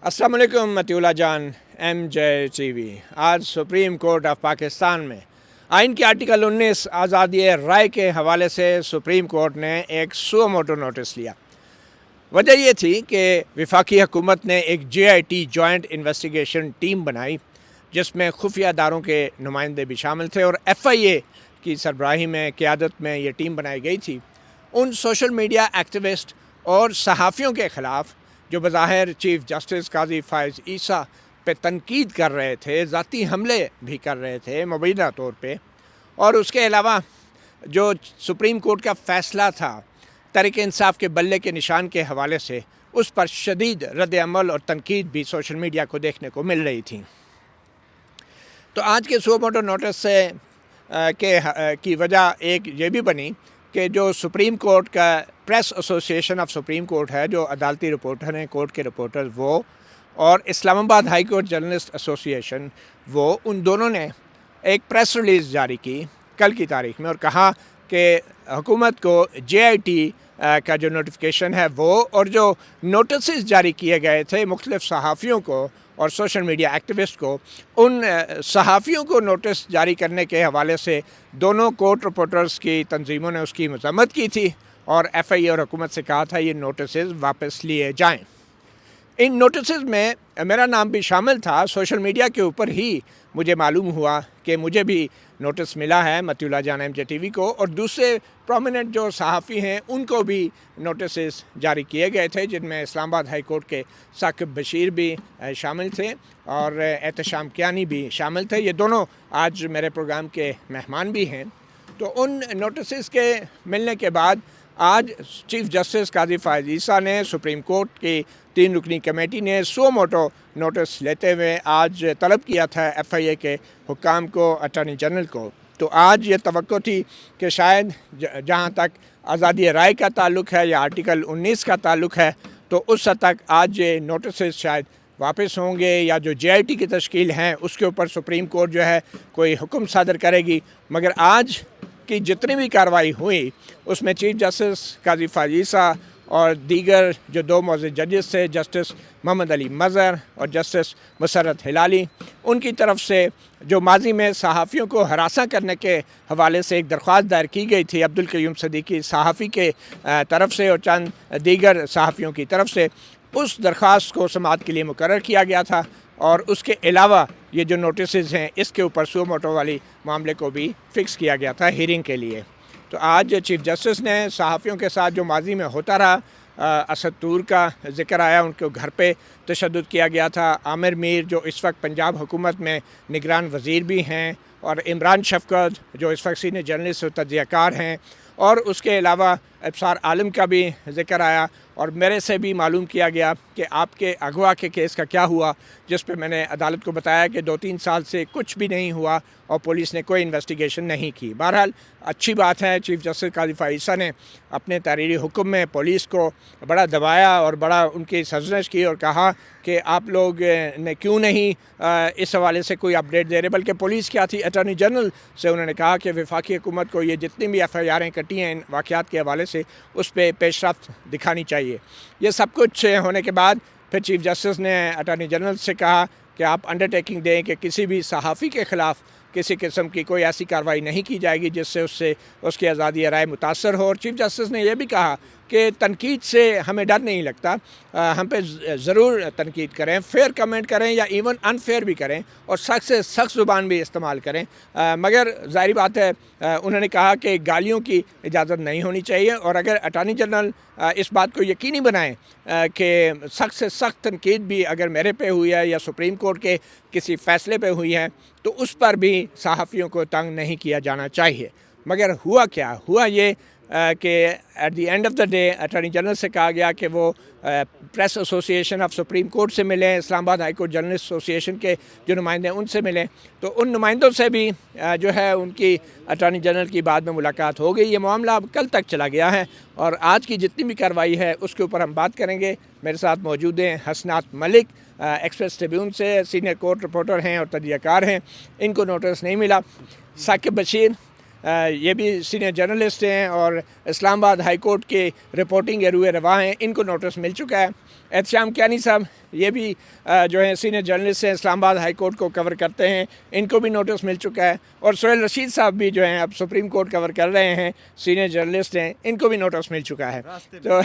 अस्सलाम वालेकुम मतिउल्लाह जान MJ TV। आज सुप्रीम कोर्ट ऑफ पाकिस्तान में आइन के आर्टिकल 19 आज़ादी राय के हवाले से सुप्रीम कोर्ट ने एक सुओ मोटो नोटिस लिया। वजह यह थी कि वफाकी हुकूमत ने एक JIT जॉइंट इन्वेस्टिगेशन टीम बनाई जिसमें खुफिया दारों के नुमाइंदे भी शामिल थे और FIA की सरबराही में क़यादत में ये टीम बनाई गई थी। उन सोशल मीडिया एक्टिविस्ट और सहाफ़ियों के ख़िलाफ़ जो बज़ाहिर चीफ़ जस्टिस काजी फ़ाइज़ ईसा पे तनकीद कर रहे थे, ज़ाती हमले भी कर रहे थे मुबैना तौर पे, और उसके अलावा जो सुप्रीम कोर्ट का फ़ैसला था तहरीक इंसाफ के बल्ले के निशान के हवाले से, उस पर शदीद रद्द-ए-अमल और तनकीद भी सोशल मीडिया को देखने को मिल रही थी। तो आज के सुओ मोटो नोटिस से की वजह एक ये भी बनी कि जो सुप्रीम कोर्ट का press association of supreme court है, जो अदालती रिपोर्टर हैं, कोर्ट के रिपोर्टर, वो और Islamabad high court journalist association, वो उन दोनों ने एक प्रेस रिलीज़ जारी की कल की तारीख में और कहा कि हुकूमत को JIT का जो नोटिफिकेशन है वो और जो नोटिस जारी किए गए थे मुख्तलिफ़ सहाफ़ियों को और सोशल मीडिया एक्टिविस्ट को, उन सहाफ़ियों को नोटिस जारी करने के हवाले से दोनों कोर्ट रिपोर्टर्स की तंजीमों ने उसकी मज़म्मत की थी और FIA और हुकूमत से कहा था ये नोटिस वापस लिए जाएं। इन नोटिस में मेरा नाम भी शामिल था। सोशल मीडिया के ऊपर ही मुझे मालूम हुआ कि मुझे भी नोटिस मिला है, मतिउल्लाह जान MJ TV को, और दूसरे प्रोमिनेंट जो सहाफ़ी हैं उनको भी नोटिस जारी किए गए थे, जिनमें इस्लामाबाद हाई कोर्ट के साकिब बशीर भी शामिल थे और एहतशाम कियानी भी शामिल थे। ये दोनों आज मेरे प्रोग्राम के मेहमान भी हैं। तो उन नोटिस के मिलने के बाद आज चीफ़ जस्टिस काजी फ़ाइज़ ईसा ने सुप्रीम कोर्ट की 3 रुकनी कमेटी ने सुओ मोटो नोटिस लेते हुए आज तलब किया था FIA के हुक्काम को, अटॉर्नी जनरल को। तो आज ये तवक्को थी कि शायद जहाँ तक आज़ादी राय का ताल्लुक़ है या आर्टिकल 19 का ताल्लुक़ है, तो उस हद तक आज ये नोटिस शायद वापस होंगे या जो JIT की तश्कील हैं उसके ऊपर सुप्रीम कोर्ट जो है कोई हुक्म सादर करेगी। मगर आज की जितनी भी कार्रवाई हुई उसमें चीफ़ जस्टिस काजी फ़ाइज़ ईसा और दीगर जो 2 मौजूद जजेस थे, जस्टिस मोहम्मद अली मज़हर और जस्टिस मुसर्रत हिलाली, उनकी तरफ से जो माजी में सहाफ़ियों को हरासा करने के हवाले से एक दरख्वास्त दायर की गई थी अब्दुल क़य्यूम सदीकी सहाफ़ी के तरफ से और चंद दीगर सहाफ़ियों की तरफ से, उस दरख्वास्त को समाअत के लिए मुकर्रर किया गया था। और उसके अलावा ये जो नोटिस हैं इसके ऊपर सुओ मोटो वाली मामले को भी फ़िक्स किया गया था हीयरिंग के लिए। तो आज चीफ़ जस्टिस ने सहाफ़ियों के साथ जो माजी में होता रहा, असद तूर का ज़िक्र आया, उनके घर पे तशद्दुद किया गया था। आमिर मीर जो इस वक्त पंजाब हुकूमत में निगरान वज़ीर भी हैं, और इमरान शफ़क़त जो इस वक्त सीनियर जर्नलिस्ट और तज्ज़ियाकार हैं, और उसके अलावा अब्सार आलम का भी ज़िक्र आया। और मेरे से भी मालूम किया गया कि आपके अगवा के केस का क्या हुआ, जिस पे मैंने अदालत को बताया कि 2-3 साल से कुछ भी नहीं हुआ और पुलिस ने कोई इन्वेस्टिगेशन नहीं की। बहरहाल अच्छी बात है, चीफ़ जस्टिस काजी फ़ाइज़ ईसा ने अपने तहरीरी हुक्म में पुलिस को बड़ा दबाया और बड़ा उनकी सरजश की और कहा कि आप लोग ने क्यों नहीं इस हवाले से कोई अपडेट दे रहे। बल्कि पुलिस क्या थी, अटॉर्नी जनरल से उन्होंने कहा कि वफाकी हुकूमत को ये जितनी भी FIR कटी हैं इन वाक़यात के हवाले से, उस पर पेशरफ्त दिखानी चाहिए। ये सब कुछ होने के बाद फिर चीफ़ जस्टिस ने अटॉर्नी जनरल से कहा कि आप अंडरटेकिंग दें कि किसी भी सहाफ़ी के ख़िलाफ़ किसी किस्म की कोई ऐसी कार्रवाई नहीं की जाएगी जिससे उससे उसकी आज़ादी राय मुतासर हो। और चीफ़ जस्टिस ने यह भी कहा कि तनकीद से हमें डर नहीं लगता, हम पे ज़रूर तनकीद करें, फेयर कमेंट करें या इवन अनफेयर भी करें और सख्त से सख्त ज़ुबान भी इस्तेमाल करें, मगर ज़ाहिर बात है उन्होंने कहा कि गालियों की इजाज़त नहीं होनी चाहिए। और अगर अटॉर्नी जनरल इस बात को यकीनी बनाएं कि सख्त से सख्त तनकीद भी अगर मेरे पे हुई है या सुप्रीम कोर्ट के किसी फ़ैसले पे हुई है, तो उस पर भी सहाफ़ियों को तंग नहीं किया जाना चाहिए। मगर हुआ क्या? हुआ ये कि at the end of the day attorney general से कहा गया कि वो press association of supreme court से मिलें, Islamabad high court journalist association के जो नुमाइंदे हैं उनसे मिलें। तो उन नुमाइंदों से भी जो है उनकी अटॉर्नी जनरल की बाद में मुलाकात हो गई। ये मामला अब कल तक चला गया है और आज की जितनी भी कार्रवाई है उसके ऊपर हम बात करेंगे। मेरे साथ मौजूद हैं हसनात मलिक, एक्सप्रेस ट्रिब्यून से सीनियर कोर्ट रिपोर्टर हैं और तज्ज़ियाकार हैं, इनको नोटिस नहीं मिला। साकिब बशीर ये भी सीनियर जर्नलिस्ट हैं और इस्लामाबाद हाई कोर्ट के रिपोर्टिंग के रूए रवा हैं, इनको नोटिस मिल चुका है। एहतशाम कियानी साहब ये भी जो है सीनियर जर्नलिस्ट हैं, इस्लामाबाद हाई कोर्ट को कवर करते हैं, इनको भी नोटिस मिल चुका है। और सोहेल रशीद साहब भी जो हैं अब सुप्रीम कोर्ट कवर कर रहे हैं, सीनियर जर्नलिस्ट हैं, इनको भी नोटिस मिल चुका है। तो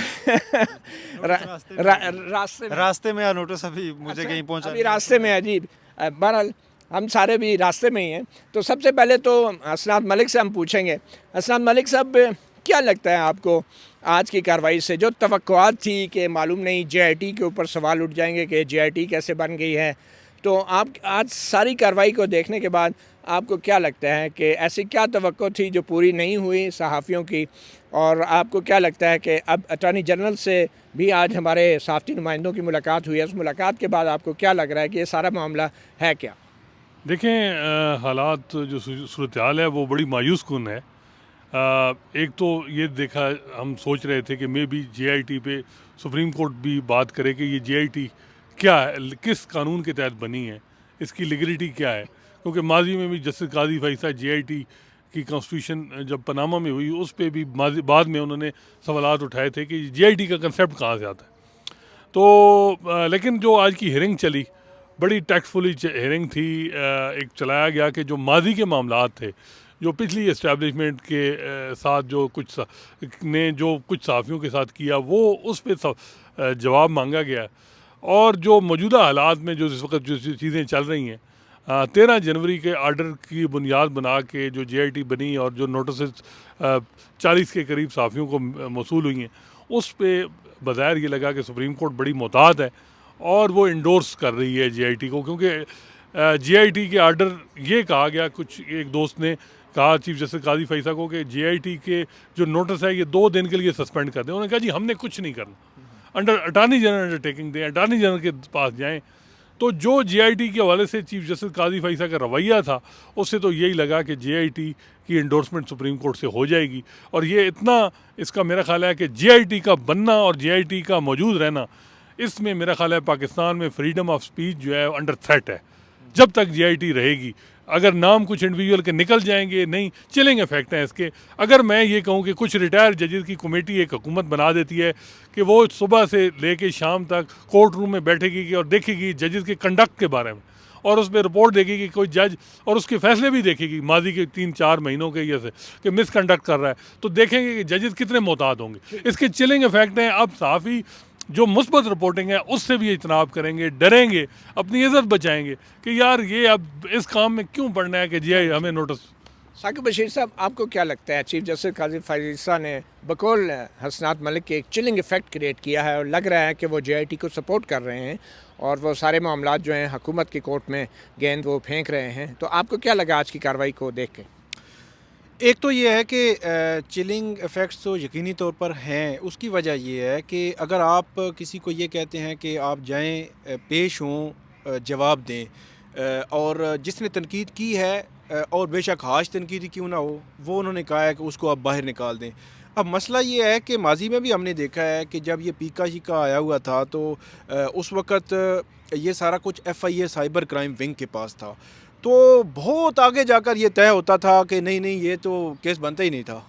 रास्ते में नोटिस अभी मुझे कहीं पहुंचा अभी रास्ते में है जी। बहरहाल हम सारे भी रास्ते में ही हैं। तो सबसे पहले तो हसनात मलिक से हम पूछेंगे। हसनात मलिक साहब, क्या लगता है आपको आज की कार्रवाई से? जो तवक्कुआत थी कि मालूम नहीं JIT के ऊपर सवाल उठ जाएंगे कि JIT कैसे बन गई है, तो आप आज सारी कार्रवाई को देखने के बाद आपको क्या लगता है कि ऐसी क्या तवक्को थी जो पूरी नहीं हुई सहाफ़ियों की? और आपको क्या लगता है कि अब अटॉर्नी जनरल से भी आज हमारे सहाफ़ती नुमाइंदों की मुलाकात हुई है, उस मुलाकात के बाद आपको क्या लग रहा है कि ये सारा मामला है क्या? देखें, हालात जो सूरत हाल है वो बड़ी मायूस कुन है। एक तो ये देखा, हम सोच रहे थे कि मे बी JIT पे सुप्रीम कोर्ट भी बात करे कि ये JIT क्या है, किस कानून के तहत बनी है, इसकी लीगलिटी क्या है। क्योंकि माजी में भी जस्टिस काजी फैसला JIT की कॉन्स्टिट्यूशन जब पनामा में हुई उस पर भी बाद में उन्होंने सवालात उठाए थे कि JIT का कंसेप्ट कहाँ से आता है। तो लेकिन जो आज की हियरिंग चली, बड़ी टैक्सफुली हियरिंग थी। एक चलाया गया कि जो माजी के मामलात थे, जो पिछली इस्टेब्लिशमेंट के साथ जो कुछ सहाफ़ियों के साथ किया, वो उस पर जवाब मांगा गया। और जो मौजूदा हालात में जो इस वक्त जो चीज़ें चल रही हैं, 13 जनवरी के आर्डर की बुनियाद बना के जो JIT बनी और जो नोटिस 40 के करीब सहाफ़ियों को मौसूल हुई हैं, उस पर बज़ाहिर ये लगा कि सुप्रीम कोर्ट बड़ी मोहतात है और वो इंडोर्स कर रही है JIT को। क्योंकि JIT के आर्डर ये कहा गया, कुछ एक दोस्त ने कहा चीफ जस्टिस काजी फैसला को कि JIT के जो नोटिस है ये 2 दिन के लिए सस्पेंड कर दें। उन्होंने कहा जी हमने कुछ नहीं करना, अंडर अटॉर्नी जनरल अंडरटेकिंग दें, अटॉर्नी जनरल के पास जाएं। तो जो JIT के हवाले से चीफ जस्टिस काजी फैसला का रवैया था, उससे तो यही लगा कि JIT की इंडोर्समेंट सुप्रीम कोर्ट से हो जाएगी। और ये इतना इसका मेरा ख्याल है कि JIT का बनना और JIT का मौजूद रहना, इसमें मेरा ख्याल है पाकिस्तान में फ्रीडम ऑफ स्पीच जो है अंडर थ्रेट है। जब तक JIT रहेगी, अगर नाम कुछ इंडिविजुअल के निकल जाएंगे, नहीं चलेंगे फैक्ट हैं इसके। अगर मैं ये कहूँ कि कुछ रिटायर्ड जजेस की कमेटी एक हुकूमत बना देती है कि वो सुबह से लेके शाम तक कोर्ट रूम में बैठेगी और देखेगी जजेस के कंडक्ट के बारे में, और उस पर रिपोर्ट देगी कि कोई जज, और उसके फैसले भी देखेगी माजी के 3-4 महीनों के ये से कि मिसकंडक्ट कर रहा है, तो देखेंगे कि जजेस कितने मोहतात होंगे। इसके चिलिंग इफेक्ट हैं। अब सहाफ़ी जो मुस्बत रिपोर्टिंग है उससे भी इजतनाब करेंगे, डरेंगे, अपनी इज़्ज़त बचाएंगे कि यार ये अब इस काम में क्यों पड़ना है कि जी हमें नोटिस। साकिब बशीर साहब, आपको क्या लगता है चीफ जस्टिस काजी फैसला ने बकौल हसनात मलिक के एक चिलिंग इफेक्ट क्रिएट किया है और लग रहा है कि वो JIT को सपोर्ट कर रहे हैं और वो सारे मामलात जो हैं हुकूमत की कोर्ट में गेंद वो फेंक रहे हैं? तो आपको क्या लगा आज की कार्रवाई को देख के? एक तो ये है कि चिलिंग इफ़ेक्ट्स तो यकीनी तौर पर हैं। उसकी वजह ये है कि अगर आप किसी को ये कहते हैं कि आप जाएं, पेश हों, जवाब दें, और जिसने तनकीद की है, और बेशक हाश तनकीद क्यों ना हो, वो उन्होंने कहा है कि उसको आप बाहर निकाल दें। अब मसला ये है कि माजी में भी हमने देखा है कि जब ये पीका शीका आया हुआ था तो उस वक़्त ये सारा कुछ FIA साइबर क्राइम विंग के पास था। तो बहुत आगे जाकर ये तय होता था कि नहीं ये तो केस बनता ही नहीं था।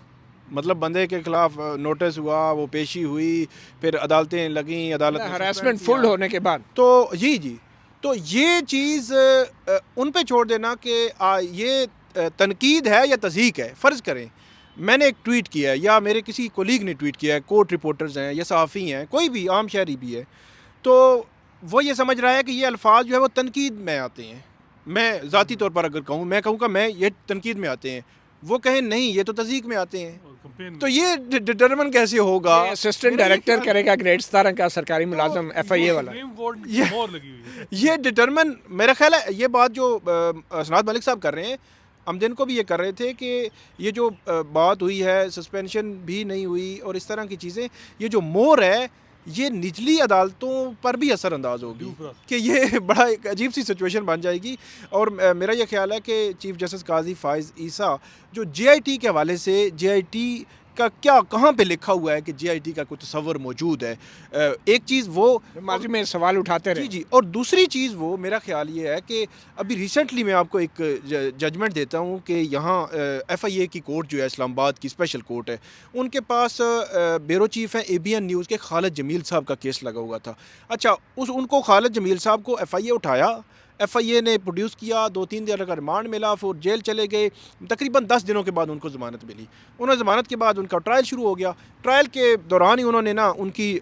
मतलब बंदे के खिलाफ नोटिस हुआ, वो पेशी हुई, फिर अदालतें लगीं, अदालत ने हरासमेंट फुल होने के बाद तो जी तो ये चीज़ उन पे छोड़ देना कि ये तनकीद है या तज़हीक है। फ़र्ज़ करें मैंने एक ट्वीट किया है या मेरे किसी कोलीग ने ट्वीट किया है, कोर्ट रिपोर्टर्स हैं या सहाफ़ी हैं, कोई भी आम शहरी भी है, तो वो ये समझ रहा है कि ये अल्फाज जो है वो तनकीद में आते हैं। मैं ज़ाती तौर पर अगर कहूँ, मैं कहूँगा मैं ये तनकीद में आते हैं, वो कहें नहीं ये तो तज़हीक में आते हैं। तो ये डिटरमिन कैसे होगा? असिस्टेंट डायरेक्टर करेगा ग्रेड 17 का सरकारी मुलाजम FIA वाला। ये डिटरमिन, मेरा ख्याल है ये बात जो हसनात मलिक साहब कर रहे हैं, अमजद को भी ये कर रहे थे कि ये जो बात हुई है, सस्पेंशन भी नहीं हुई और इस तरह की चीज़ें, ये जो मोर है ये निचली अदालतों पर भी असरअंदाज होगी कि ये बड़ा एक अजीब सी सिचुएशन बन जाएगी। और मेरा ये ख्याल है कि चीफ जस्टिस काजी फाइज़ ईसा जो JIT के हवाले से JIT का क्या कहाँ पे लिखा हुआ है कि जेआईटी का कोई तस्वर मौजूद है? एक चीज़ वो माजी में सवाल उठाते रहे। जी, और दूसरी चीज़ वो मेरा ख्याल ये है कि अभी रिसेंटली मैं आपको एक जजमेंट देता हूँ कि यहाँ एफआईए की कोर्ट जो है इस्लामाबाद की स्पेशल कोर्ट है, उनके पास ब्यूरो चीफ हैं एबीएन न्यूज़ के खालिद जमील साहब का केस लगा हुआ था। अच्छा, उनको खालिद जमील साहब को एफआईए उठाया, एफआईए ने प्रोड्यूस किया, 2-3 दिन का रिमांड मिला, फिर जेल चले गए। तकरीबन 10 दिनों के बाद उनको ज़मानत मिली। उन्हें ज़मानत के बाद उनका ट्रायल शुरू हो गया। ट्रायल के दौरान ही उन्होंने ना उनकी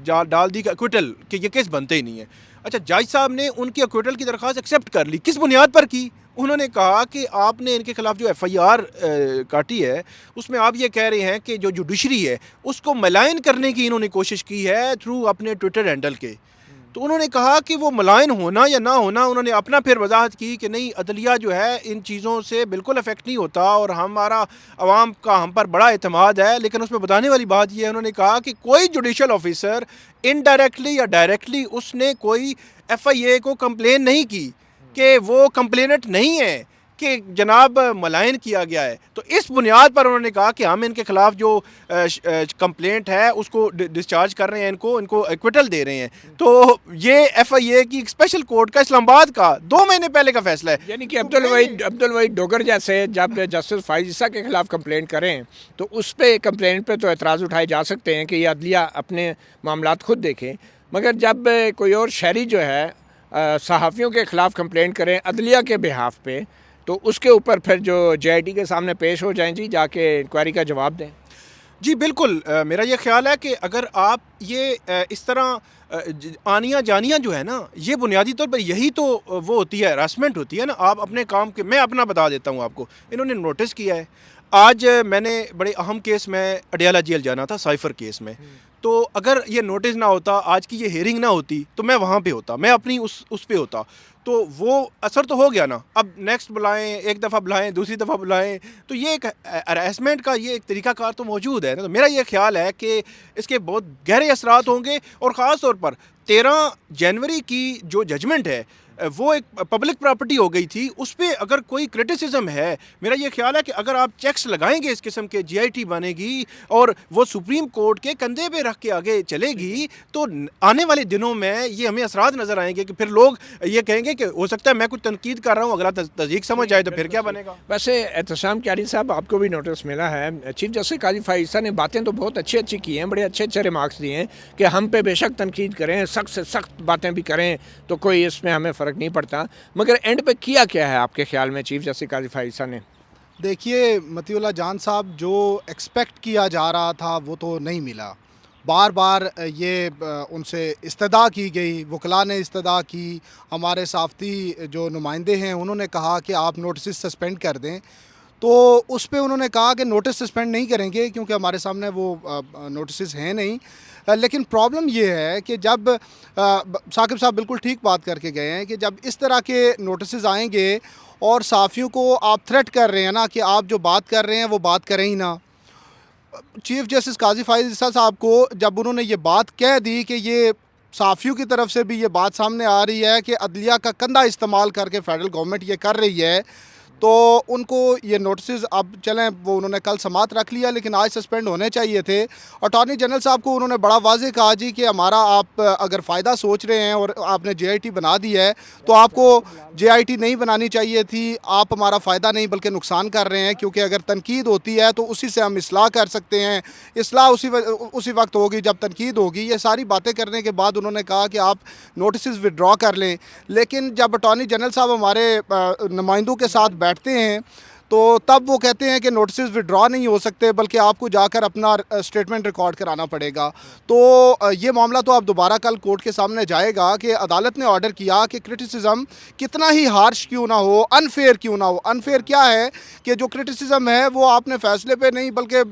डाल दी एक्विटल कि ये केस बनते ही नहीं है। अच्छा, जज साहब ने उनकी एक्विटल की दरख्वास्त एक्सेप्ट कर ली। किस बुनियाद पर की? उन्होंने कहा कि आपने इनके खिलाफ जो एफआईआर काटी है, उसमें आप ये कह रहे हैं कि जो जुडिशरी है उसको मलायन करने की इन्होंने कोशिश की है थ्रू अपने ट्विटर हैंडल के। तो उन्होंने कहा कि वो मलायन होना या ना होना, उन्होंने अपना फिर वजाहत की कि नहीं, अदलिया जो है इन चीज़ों से बिल्कुल अफेक्ट नहीं होता और हमारा अवाम का हम पर बड़ा एतमाद है। लेकिन उसमें बताने वाली बात यह है, उन्होंने कहा कि कोई जुडिशल ऑफिसर इनडायरेक्टली या डायरेक्टली उसने कोई एफआईए को कंप्लेन नहीं की कि वो कंप्लेनेंट नहीं है कि जनाब मलायन किया गया है। तो इस बुनियाद पर उन्होंने कहा कि हम इनके खिलाफ जो कंप्लेंट है उसको डिस्चार्ज कर रहे हैं, इनको एक्विटल दे रहे हैं। तो ये एफआईए की स्पेशल कोर्ट का इस्लामाबाद का 2 महीने पहले का फैसला है। यानी कि अब्दुल वहीद डोगर जैसे जब जस्टिस फाइज ईसा के खिलाफ कंप्लेंट करें तो उस पर कंप्लेंट पे तो एतराज़ उठाए जा सकते हैं कि ये अदलिया अपने मामलात खुद देखें, मगर जब कोई और शहरी जो है सहाफ़ियों के ख़िलाफ़ कंप्लेंट करें अदलिया के बिहाफ पे, तो उसके ऊपर फिर जो जेआईटी के सामने पेश हो जाएं जी, जाके इंक्वायरी का जवाब दें। जी बिल्कुल, मेरा ये ख्याल है कि अगर आप ये इस तरह आनियाँ जानियाँ जो है ना, ये बुनियादी तौर पर यही तो वो होती है, हरासमेंट होती है ना। आप अपने काम के, मैं अपना बता देता हूँ आपको, इन्होंने नोटिस किया है। आज मैंने बड़े अहम केस में अडियाला जेल जाना था, साइफर केस में। तो अगर ये नोटिस ना होता, आज की ये हेयरिंग ना होती, तो मैं वहाँ पे होता, मैं अपनी उस पे होता। तो वो असर तो हो गया ना। अब नेक्स्ट बुलाएं, एक दफ़ा बुलाएं, दूसरी दफ़ा बुलाएं, तो ये एक हरासमेंट का ये एक तरीक़ाकार तो मौजूद है ना। तो मेरा ये ख्याल है कि इसके बहुत गहरे असरात होंगे। और ख़ास तौर पर 13 जनवरी की जो जजमेंट है वो एक पब्लिक प्रॉपर्टी हो गई थी, उस पर अगर कोई क्रिटिसिज्म है, मेरा ये ख्याल है कि अगर आप चेक्स लगाएंगे इस किस्म के, जेआईटी बनेगी और वो सुप्रीम कोर्ट के कंधे पे रख के आगे चलेगी, तो आने वाले दिनों में ये हमें असरात नज़र आएंगे कि फिर लोग ये कहेंगे कि हो सकता है मैं कुछ तनकीद कर रहा हूँ, अगला तज़ीक समझ आए तो फिर क्या बनेगा। वैसे एहतशाम क्यारी साहब, आपको भी नोटिस मिला है, चीफ जस्टिस काजी फाइज ईसा ने बातें तो बहुत अच्छी अच्छी की हैं, बड़े अच्छे अच्छे रिमार्क्स दिए हैं कि हम पे बेशक तनकीद करें, सख्त से सख्त बातें भी करें, तो कोई इसमें हमें फ़र्क नहीं पड़ता, मगर एंड पे किया क्या है आपके ख्याल में चीफ जस्टिस काजी फाइज ईसा ने? देखिए मतीउल्लाह जान साहब, जो एक्सपेक्ट किया जा रहा था वो तो नहीं मिला। बार बार ये उनसे इस्तदा की गई, वकला ने इस्तदा की, हमारे साफ़ती जो नुमाइंदे हैं उन्होंने कहा कि आप नोटिस सस्पेंड कर दें। तो उस पे उन्होंने कहा कि नोटिस सस्पेंड नहीं करेंगे क्योंकि हमारे सामने वो नोटिस हैं नहीं। लेकिन प्रॉब्लम ये है कि जब साकिब साहब बिल्कुल ठीक बात करके गए हैं कि जब इस तरह के नोटिस आएंगे और साफ़ियों को आप थ्रेट कर रहे हैं ना कि आप जो बात कर रहे हैं वो बात करें ही ना। चीफ़ जस्टिस काजी फाइज ईसा साहब को जब उन्होंने ये बात कह दी कि ये साफ़ियों की तरफ से भी ये बात सामने आ रही है कि अदलिया का कंधा इस्तेमाल करके फ़ेडरल गवर्नमेंट ये कर रही है, तो उनको ये नोटिस, अब चलें वो उन्होंने कल समात रख लिया लेकिन आज सस्पेंड होने चाहिए थे। अटॉर्नी जनरल साहब को उन्होंने बड़ा वाज़ेह कहा जी कि हमारा आप अगर फ़ायदा सोच रहे हैं और आपने जेआईटी बना दी है तो आपको जेआईटी नहीं बनानी चाहिए थी, आप हमारा फ़ायदा नहीं बल्कि नुकसान कर रहे हैं, क्योंकि अगर तनकीद होती है तो उसी से हम इस्लाह कर सकते हैं, इस्लाह उसी वक्त होगी जब तनकीद होगी। ये सारी बातें करने के बाद उन्होंने कहा कि आप नोटिस विड्रॉ कर लें। लेकिन जब अटॉर्नी जनरल साहब हमारे नुमाइंदों के साथ बैठते हैं तो तब वो कहते हैं कि नोटिस विड्रॉ नहीं हो सकते बल्कि आपको जाकर अपना स्टेटमेंट रिकॉर्ड कराना पड़ेगा। तो ये मामला तो अब दोबारा कल कोर्ट के सामने जाएगा कि अदालत ने ऑर्डर किया कि क्रिटिसिज्म कितना ही हार्श क्यों ना हो, अनफेयर क्यों ना हो। अनफेयर क्या है कि जो क्रिटिसिज्म है वो आपने फैसले पे नहीं बल्कि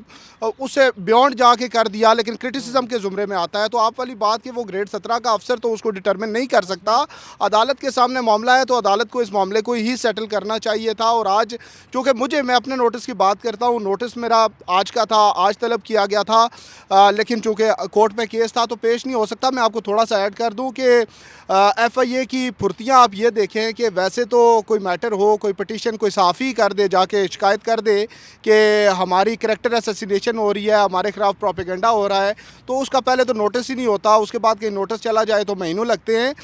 उससे बियॉन्ड जाके कर दिया, लेकिन क्रिटिसिज्म के ज़ुमरे में आता है। तो आप वाली बात कि वो ग्रेड 17 का अफसर तो उसको डिटरमिन नहीं कर सकता। अदालत के सामने मामला है तो अदालत को इस मामले को ही सेटल करना चाहिए था। और आज चूँकि क्योंकि मैं अपने नोटिस की बात करता हूँ, नोटिस मेरा आज का था, आज तलब किया गया था, लेकिन चूँकि कोर्ट में केस था तो पेश नहीं हो सकता। मैं आपको थोड़ा सा ऐड कर दूँ कि FIA की फुर्तियाँ आप ये देखें कि वैसे तो कोई मैटर हो, कोई पटिशन कोई सहाफ़ी कर दे, जाके शिकायत कर दे कि हमारी करैक्टर असैसिनेशन हो रही है, हमारे ख़िलाफ़ प्रोपेगेंडा हो रहा है, तो उसका पहले तो नोटिस ही नहीं होता, उसके बाद कहीं नोटिस चला जाए तो महीनों लगते हैं।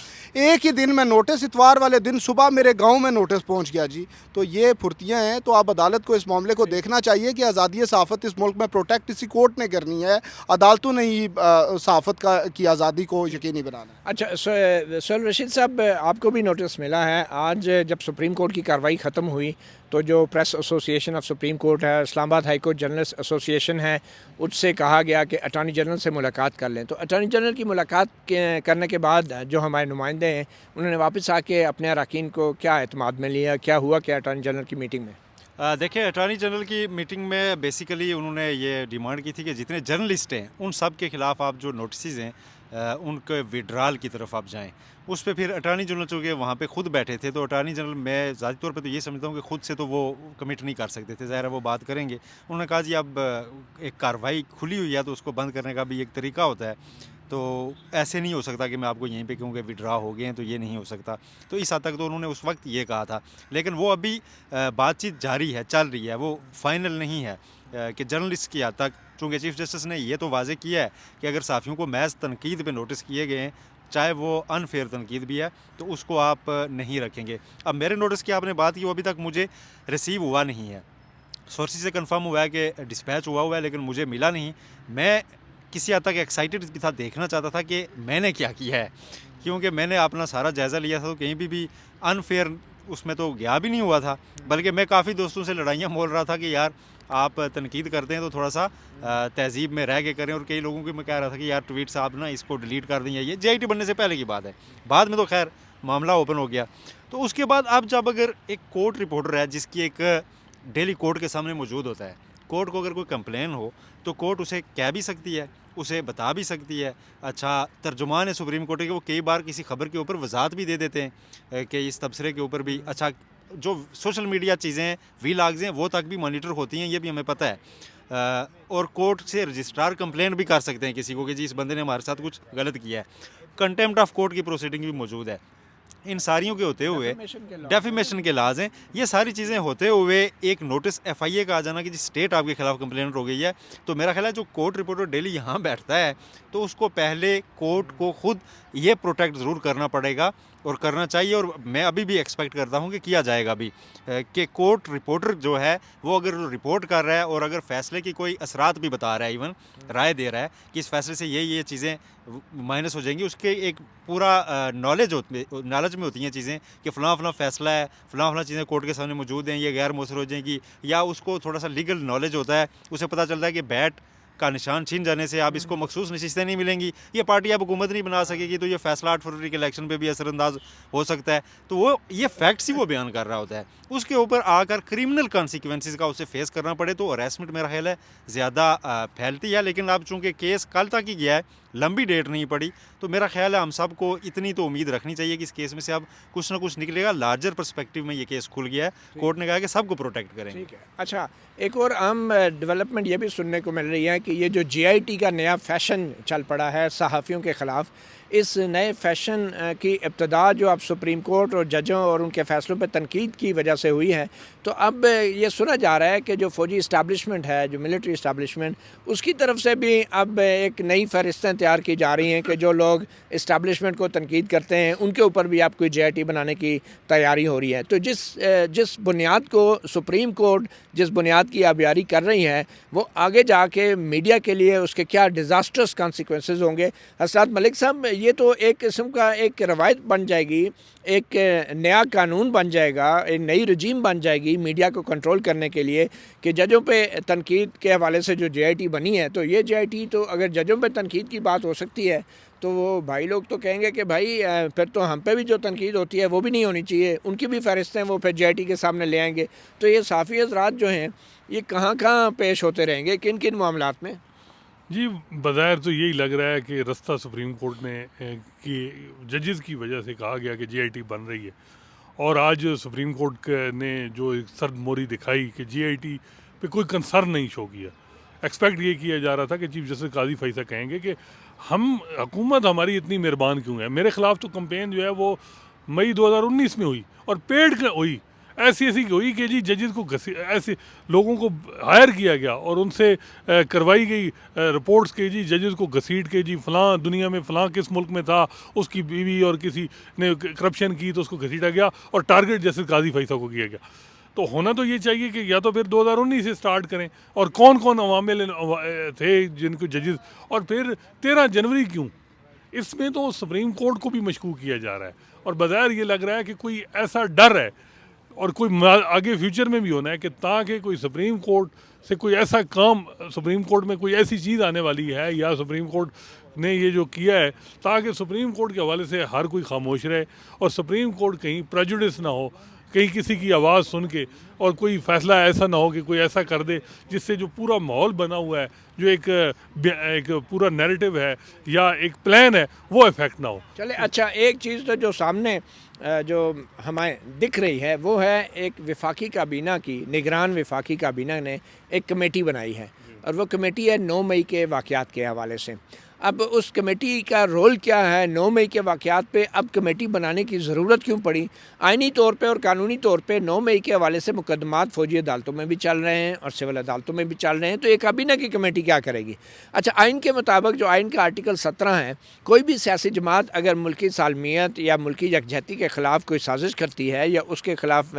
एक ही दिन में नोटिस, इतवार वाले दिन सुबह मेरे गाँव में नोटिस पहुँच गया जी। तो ये फुर्तियाँ हैं। तो आप अदालत को इस मामले को देखना चाहिए कि आज़ादी सहाफ़त इस मुल्क में प्रोटेक्ट इसी कोर्ट ने करनी है, अदालतों ने ही सहाफ़त की आज़ादी को यकीनी बनाना है। अच्छा, सोहेल रशीद साहब, आपको भी नोटिस मिला है। आज जब सुप्रीम कोर्ट की कार्रवाई ख़त्म हुई तो जो press association of supreme court है, Islamabad high court journalist association है, उससे कहा गया कि अटॉर्नी जनरल से मुलाकात कर लें। तो अटॉर्नी जनरल की मुलाकात करने के बाद जो हमारे नुमाइंदे हैं, उन्होंने वापस आके अपने अरकान को क्या एतमाद में लिया, क्या हुआ क्या अटॉर्नी जनरल की मीटिंग में? देखिए, अटॉर्नी जनरल की मीटिंग में बेसिकली उन्होंने ये डिमांड की थी कि जितने जर्नलिस्ट हैं उन सब के ख़िलाफ़ आप जो नोटिस हैं उनके विड्रॉल की तरफ आप जाएं। उस पे फिर अटॉर्नी जनरल चूँकि वहाँ पे खुद बैठे थे, तो अटॉर्नी जनरल, मैं ज़ाती तौर पे तो ये समझता हूँ कि खुद से तो वो कमिट नहीं कर सकते थे, ज़ाहिर है वो बात करेंगे। उन्होंने कहा जी अब एक कार्रवाई खुली हुई है तो उसको बंद करने का भी एक तरीका होता है, तो ऐसे नहीं हो सकता कि मैं आपको यहीं पे कहूँ कि विड्रा हो गए हैं, तो ये नहीं हो सकता। तो इस हद तक तो उन्होंने उस वक्त ये कहा था, लेकिन वो अभी बातचीत जारी है, चल रही है, वो फाइनल नहीं है कि जर्नलिस्ट की हद तक। चूँकि चीफ जस्टिस ने ये तो वाज़ेह किया है कि अगर साफ़ियों को महज तनकीद पे नोटिस किए गए हैं, चाहे वो अनफेयर तनकीद भी है, तो उसको आप नहीं रखेंगे। अब मेरे नोटिस की आपने बात की, वो अभी तक मुझे रिसीव हुआ नहीं है। सोर्सेज से कंफर्म हुआ है कि डिस्पैच हुआ है, लेकिन मुझे मिला नहीं। मैं किसी हद तक एक्साइटेड भी था, देखना चाहता था कि मैंने क्या किया है, क्योंकि मैंने अपना सारा जायज़ा लिया था, तो कहीं भी अनफेयर उसमें तो गया भी नहीं हुआ था। बल्कि मैं काफ़ी दोस्तों से लड़ाइयाँ बोल रहा था कि यार आप तनकीद करते हैं तो थोड़ा सा तहज़ीब में रह के करें, और कई लोगों को मैं कह रहा था कि यार ट्वीट्स आप ना इसको डिलीट कर दें, ये JIT बनने से पहले की बात है। बाद में तो खैर मामला ओपन हो गया। तो उसके बाद आप जब अगर एक कोर्ट रिपोर्टर है जिसकी एक डेली कोर्ट के सामने मौजूद होता है, कोर्ट को अगर कोई कंप्लेन हो तो कोर्ट उसे कह भी सकती है, उसे बता भी सकती है। अच्छा, तर्जुमान है सुप्रीम कोर्ट के, वो कई बार किसी खबर के ऊपर वजाहत भी दे देते हैं कि इस तबसरे के ऊपर भी। अच्छा, जो सोशल मीडिया चीज़ें वीलॉग्स हैं वो तक भी मॉनिटर होती हैं, ये भी हमें पता है। और कोर्ट से रजिस्ट्रार कंप्लेन भी कर सकते हैं किसी को कि जी इस बंदे ने हमारे साथ कुछ गलत किया है। कंटेम्प्ट ऑफ कोर्ट की प्रोसीडिंग भी मौजूद है। इन सारियों के होते हुए डेफिमेशन के लाज हैं, ये सारी चीज़ें होते हुए एक नोटिस FIA का आ जाना कि जी स्टेट आपके खिलाफ कंप्लेंट हो गई है, तो मेरा ख्याल है जो कोर्ट रिपोर्टर डेली यहाँ बैठता है तो उसको पहले कोर्ट को खुद ये प्रोटेक्ट ज़रूर करना पड़ेगा और करना चाहिए। और मैं अभी भी एक्सपेक्ट करता हूँ कि किया जाएगा भी कि कोर्ट रिपोर्टर जो है वो अगर रिपोर्ट कर रहा है और अगर फैसले की कोई असरात भी बता रहा है, इवन राय दे रहा है कि इस फैसले से ये चीज़ें माइनस हो जाएंगी, उसके एक पूरा नॉलेज में होती हैं चीज़ें कि फ़लाँ फ़ैसला है, फ़लाँ चीज़ें कोर्ट के सामने मौजूद हैं, ये गैर मौसर हो जाएंगी। या उसको थोड़ा सा लीगल नॉलेज होता है, उसे पता चलता है कि बैट का निशान छीन जाने से अब इसको मखसूस नशिस्तें नहीं मिलेंगी, ये पार्टी अब हुकूमत नहीं बना सकेगी, तो ये फैसला 8 फरवरी के इलेक्शन पे भी असरअंदाज हो सकता है। तो वो ये फैक्ट्स ही वो बयान कर रहा होता है, उसके ऊपर आकर क्रिमिनल कॉन्सिक्वेंसेस का उसे फेस करना पड़े तो अरेस्टमेंट मेरा ख्याल है ज़्यादा फैलती है। लेकिन अब चूँकि केस कल तक ही गया है, लंबी डेट नहीं पड़ी, तो मेरा ख्याल है हम सबको इतनी तो उम्मीद रखनी चाहिए कि इस केस में से अब कुछ ना कुछ निकलेगा। लार्जर पर्सपेक्टिव में ये केस खुल गया है, कोर्ट ने कहा कि सबको प्रोटेक्ट करेंगे। ठीक है। अच्छा, एक और अहम डेवलपमेंट ये भी सुनने को मिल रही है कि ये जो JIT का नया फैशन चल पड़ा है सहाफ़ियों के ख़िलाफ़, इस नए फैशन की इब्तदा जो अब सुप्रीम कोर्ट और जजों और उनके फ़ैसलों पर तनकीद की वजह से हुई है, तो अब ये सुना जा रहा है कि जो फ़ौजी इस्टेब्लिशमेंट है, जो मिलिट्री इस्टेब्लिशमेंट, उसकी तरफ से भी अब एक नई फ़हरिस्तें तैयार की जा रही हैं कि जो लोग इस्टेब्लिशमेंट को तनकीद करते हैं उनके ऊपर भी अब कोई JIT बनाने की तैयारी हो रही है। तो जिस बुनियाद को सुप्रीम कोर्ट जिस बुनियाद की आबियारी कर रही है, वो आगे जाके मीडिया के लिए उसके क्या डिज़ास्टर्स कॉन्सिक्वेंसेस होंगे। हसरत मलिक साहब, ये तो एक किस्म का एक रवायत बन जाएगी, एक नया कानून बन जाएगा, एक नई रजीम बन जाएगी मीडिया को कंट्रोल करने के लिए कि जजों पे तनकीद के हवाले से जो JIT बनी है, तो ये JIT तो अगर जजों पे तनकीद की बात हो सकती है तो वो भाई लोग तो कहेंगे कि भाई फिर तो हम पे भी जो तनकीद होती है वो भी नहीं होनी चाहिए, उनकी भी फ़हरिस्तें वो फिर JIT के सामने ले आएंगे। तो ये साफ़ी हज़रात जो हैं ये कहाँ कहाँ पेश होते रहेंगे, किन किन मामलात में? जी, बज़ाहिर तो यही लग रहा है कि रास्ता सुप्रीम कोर्ट ने कि जजेस की वजह से कहा गया कि JIT बन रही है, और आज सुप्रीम कोर्ट ने जो एक सर्द मोरी दिखाई कि जीआईटी पे कोई कंसर्न नहीं शो किया। एक्सपेक्ट ये किया जा रहा था कि चीफ जस्टिस काजी फैसला कहेंगे कि हम हुकूमत हमारी इतनी मेहरबान क्यों है। मेरे ख़िलाफ़ तो कंपेन जो है वो मई 2019 में हुई और पेड हुई, ऐसी ऐसी हुई कि जी जजेस को ऐसे लोगों को हायर किया गया और उनसे करवाई गई रिपोर्ट्स के जी जजेस को घसीट के जी फ़लाँ दुनिया में फ़लाँ किस मुल्क में था, उसकी बीवी और किसी ने करप्शन की तो उसको घसीटा गया और टारगेट जस्टिस काजी फैसला को किया गया। तो होना तो ये चाहिए कि या तो फिर 2019 से स्टार्ट करें और कौन कौन अवामिल थे जिनको जजेस, और फिर 13 जनवरी क्यों। इसमें तो सुप्रीम कोर्ट को भी मशकूक किया जा रहा है और बज़ाहिर ये लग रहा है कि कोई ऐसा डर है और कोई आगे फ्यूचर में भी होना है कि ताकि कोई सुप्रीम कोर्ट से कोई ऐसा काम, सुप्रीम कोर्ट में कोई ऐसी चीज़ आने वाली है या सुप्रीम कोर्ट ने ये जो किया है ताकि सुप्रीम कोर्ट के हवाले से हर कोई खामोश रहे और सुप्रीम कोर्ट कहीं प्रेजुडिस ना हो, कहीं किसी की आवाज़ सुन के और कोई फ़ैसला ऐसा ना हो कि कोई ऐसा कर दे जिससे जो पूरा माहौल बना हुआ है, जो एक पूरा नैरेटिव है या एक प्लान है, वो इफेक्ट ना हो। चले अच्छा, एक चीज़ तो जो सामने जो हमें दिख रही है वो है एक वफाकी काबीना की, निगरान वफाकी काबीना ने एक कमेटी बनाई है और वो कमेटी है 9 मई के वाक़यात के हवाले से। अब उस कमेटी का रोल क्या है, 9 मई के वाक़यात पे अब कमेटी बनाने की ज़रूरत क्यों पड़ी? आइनी तौर पे और कानूनी तौर पे 9 मई के हवाले से मुकदमात फ़ौजी अदालतों में भी चल रहे हैं और सिविल अदालतों में भी चल रहे हैं, तो एक काबीना की कमेटी क्या करेगी? अच्छा, आइन के मुताबिक जो आइन का आर्टिकल 17 है, कोई भी सियासी जमात अगर मुल्की सालमियत या मुल्की यकजहती के ख़िलाफ़ कोई साजिश करती है या उसके ख़िलाफ़